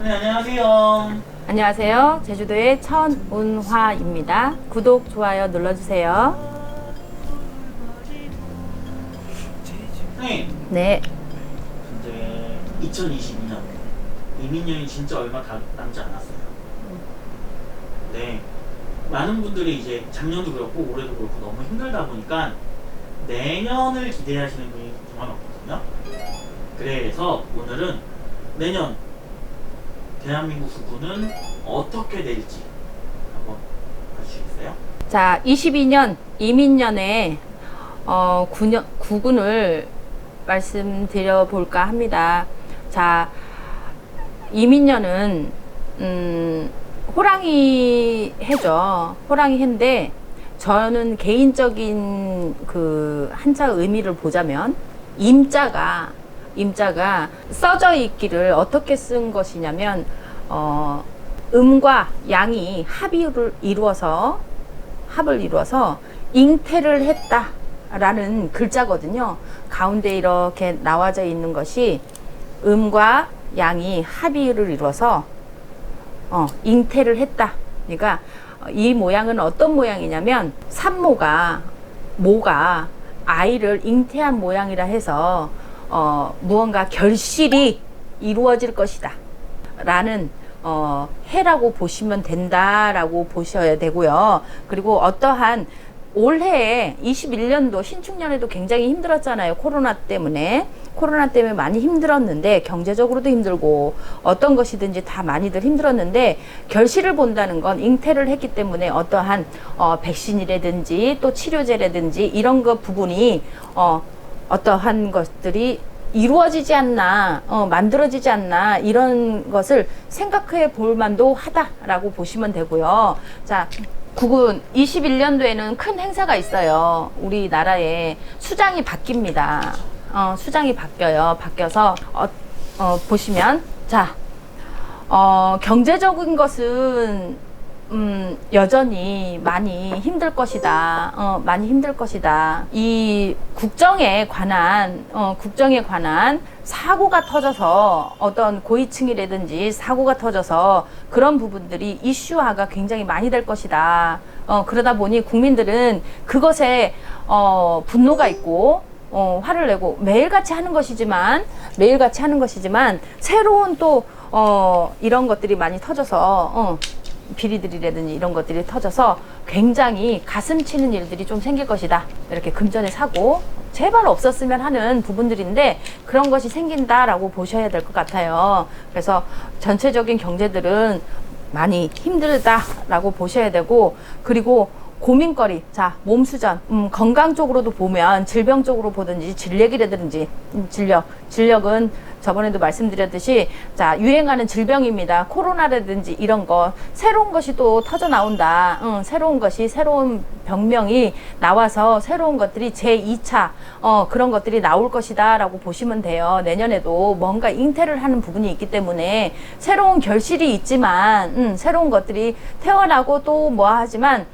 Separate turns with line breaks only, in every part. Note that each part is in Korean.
네, 안녕하세요.
안녕하세요. 제주도의 천운화입니다. 구독, 좋아요 눌러주세요.
네,
네.
이제 2022년 이민년이 진짜 얼마 남지 않았어요. 네, 많은 분들이 이제 작년도 그렇고 올해도 그렇고 너무 힘들다 보니까 내년을 기대하시는 분이 정말 없거든요. 그래서 오늘은 내년 대한민국 국군은 어떻게 될지 한번 봐주시겠어요?
자, 22년 이민년에 구군을 말씀드려 볼까 합니다. 자, 이민년은 호랑이 해죠. 호랑이 해인데 저는 개인적인 그 한자 의미를 보자면 임자가 써져 있기를 어떻게 쓴 것이냐면 음과 양이 합을 이루어서 잉태를 했다라는 글자거든요. 가운데 이렇게 나와져 있는 것이 음과 양이 합의를 이루어서 잉태를 했다. 그러니까 이 모양은 어떤 모양이냐면 모가 아이를 잉태한 모양이라 해서 무언가 결실이 이루어질 것이다 라는 해라고 보시면 된다라고 보셔야 되고요. 그리고 어떠한 올해 21년도 신축년에도 굉장히 힘들었잖아요. 코로나 때문에 많이 힘들었는데 경제적으로도 힘들고 어떤 것이든지 다 많이들 힘들었는데 결실을 본다는 건 잉태를 했기 때문에 어떠한 백신이라든지 또 치료제라든지 이런 것 부분이 어떠한 것들이 이루어지지 않나, 만들어지지 않나, 이런 것을 생각해 볼 만도 하다라고 보시면 되고요. 자, 국군 21년도에는 큰 행사가 있어요. 우리나라에 수장이 바뀝니다. 수장이 바뀌어요. 바뀌어서, 보시면, 자, 경제적인 것은 여전히 많이 힘들 것이다. 많이 힘들 것이다. 이 국정에 관한 사고가 터져서 어떤 고위층이라든지 사고가 터져서 그런 부분들이 이슈화가 굉장히 많이 될 것이다. 그러다 보니 국민들은 그것에 분노가 있고 화를 내고 매일같이 하는 것이지만 새로운 또 이런 것들이 많이 터져서 비리들이라든지 이런 것들이 터져서 굉장히 가슴 치는 일들이 좀 생길 것이다. 이렇게 금전의 사고 제발 없었으면 하는 부분들인데 그런 것이 생긴다라고 보셔야 될 것 같아요. 그래서 전체적인 경제들은 많이 힘들다라고 보셔야 되고, 그리고 고민거리, 자, 몸수전, 건강 쪽으로도 보면 질병 쪽으로 보든지 진력이라든지 진력은 저번에도 말씀드렸듯이 자, 유행하는 질병입니다. 코로나라든지 이런 거 새로운 것이 또 터져 나온다. 새로운 병명이 나와서 새로운 것들이 제2차 그런 것들이 나올 것이다 라고 보시면 돼요. 내년에도 뭔가 잉태를 하는 부분이 있기 때문에 새로운 결실이 있지만 새로운 것들이 태어나고 또 하지만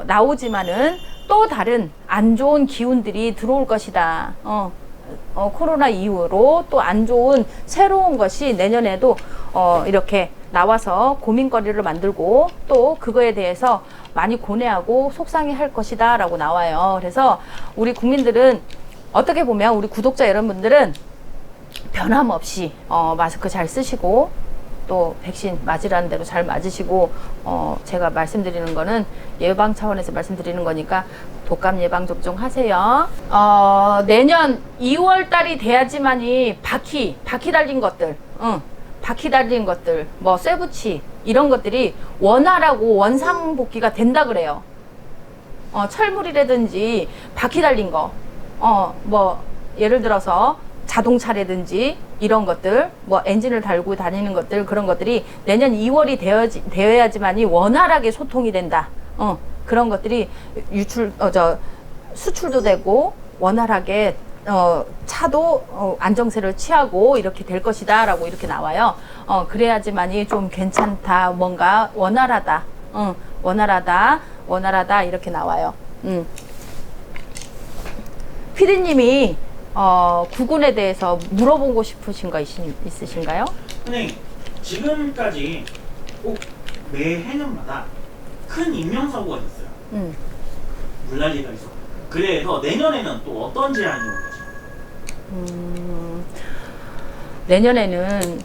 나오지만은 또 다른 안 좋은 기운들이 들어올 것이다. 코로나 이후로 또 안 좋은 새로운 것이 내년에도 이렇게 나와서 고민거리를 만들고 또 그거에 대해서 많이 고뇌하고 속상해 할 것이다 라고 나와요. 그래서 우리 국민들은 어떻게 보면 우리 구독자 여러분들은 변함없이 마스크 잘 쓰시고 또 백신 맞으라는 대로 잘 맞으시고 제가 말씀드리는 거는 예방 차원에서 말씀드리는 거니까 독감 예방 접종 하세요. 내년 2월 달이 돼야지만이 바퀴 달린 것들, 뭐 쇠붙이 이런 것들이 원활하고 원상복귀가 된다 그래요. 철물이라든지 바퀴 달린 거, 뭐 예를 들어서 자동차라든지 이런 것들, 뭐 엔진을 달고 다니는 것들, 그런 것들이 내년 2월이 되어야지만이 원활하게 소통이 된다. 그런 것들이 수출도 되고 원활하게 차도 안정세를 취하고 이렇게 될 것이다 라고 이렇게 나와요. 그래야지만이 좀 괜찮다, 뭔가 원활하다, 원활하다 이렇게 나와요. 피디님이 구군에 대해서 물어보고 싶으신 거 있으신가요?
선생님, 지금까지 꼭 매해년마다 큰 인명사고가 있었어요. 물난리가 있어. 그래서 내년에는 또 어떤 제안이 올지.
내년에는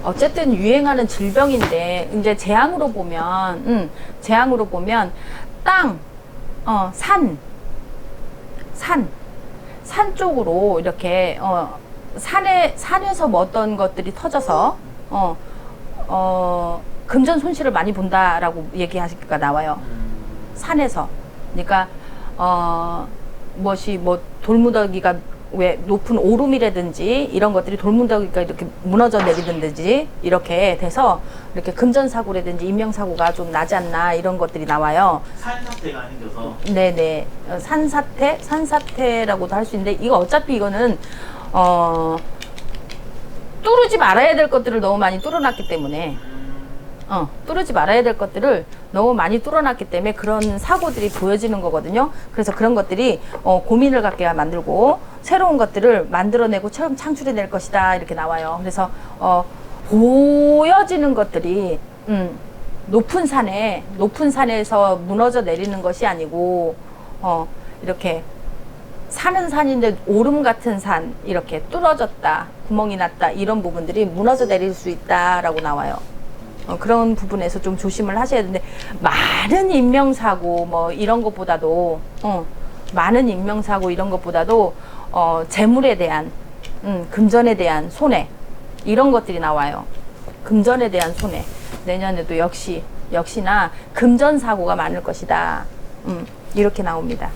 어쨌든 유행하는 질병인데 이제 재앙으로 보면 땅, 산 쪽으로 이렇게 산에서 뭐 어떤 것들이 터져서 금전 손실을 많이 본다라고 얘기하시니까 나와요. 산에서. 그러니까 무엇이 뭐 돌무더기가 왜 높은 오름이라든지 이런 것들이 돌무더기가 이렇게 무너져 내리든지 이렇게 돼서 이렇게 금전사고라든지 인명사고가 좀 나지 않나 이런 것들이 나와요.
산사태가 생겨서.
네네. 산사태라고도 할 수 있는데 이거 어차피 이거는 뚫지 말아야 될 것들을 너무 많이 뚫어놨기 때문에 뚫지 말아야 될 것들을 너무 많이 뚫어놨기 때문에 그런 사고들이 보여지는 거거든요. 그래서 그런 것들이 고민을 갖게 만들고 새로운 것들을 만들어내고 처음 창출해낼 것이다 이렇게 나와요. 그래서 보여지는 것들이 높은 산에서 무너져 내리는 것이 아니고 이렇게 산은 산인데 오름 같은 산 이렇게 뚫어졌다 구멍이 났다 이런 부분들이 무너져 내릴 수 있다라고 나와요. 그런 부분에서 좀 조심을 하셔야 되는데 많은 인명사고 뭐 이런 것보다도 재물에 대한 금전에 대한 손해 이런 것들이 나와요. 금전에 대한 손해 내년에도 역시나 금전 사고가 많을 것이다. 이렇게 나옵니다.